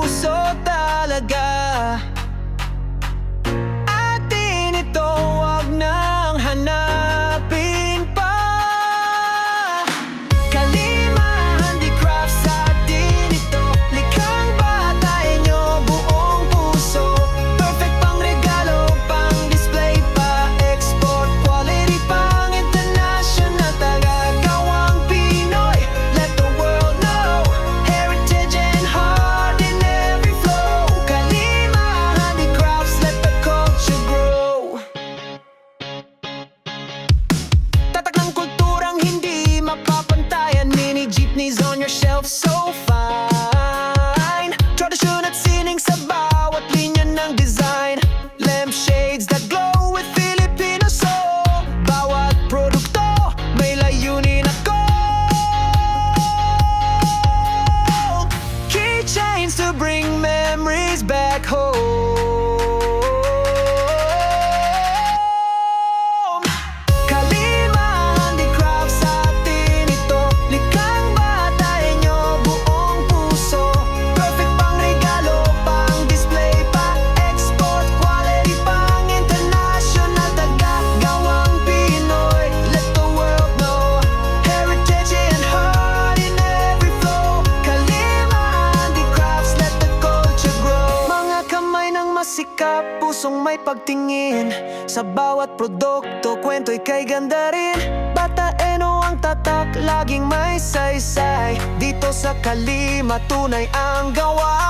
puso talaga. Atin ito, wag nang hanapin pa. Kalima Handicrafts, atin ito. Likhang batay nyo, buong puso. Perfect pang regalo, pang display pa. Export quality, pang international. Tagagawang Pinoy, let the world know. Heritage and heart in every flow. Kalima Handicrafts, let the culture grow. Tatak ng kulturang hindi mapapantayan. Mini jeepneys on your shelf, so fine. Tradisyon at sining sa bawat linya ng design. Lampshades that glow with Filipino soul. Bawat produkto may layunin ako. Keychains to bring memories back home. Kalima Handicrafts, atin ito. Likhang batay nyo, buong puso. Perfect pang regalo, pang display pa. Export quality, pang international. Tagagawang Pinoy, let the world know. Heritage and heart in every flow. Kalima Handicrafts, let the culture grow. Mga kamay ng masikap, pusong may pagtingin. Sa bawat produkto, kwento'y kay ganda rin. Bataeno ang tatak, laging may saysay. Dito sa Kalima, tunay ang gawa.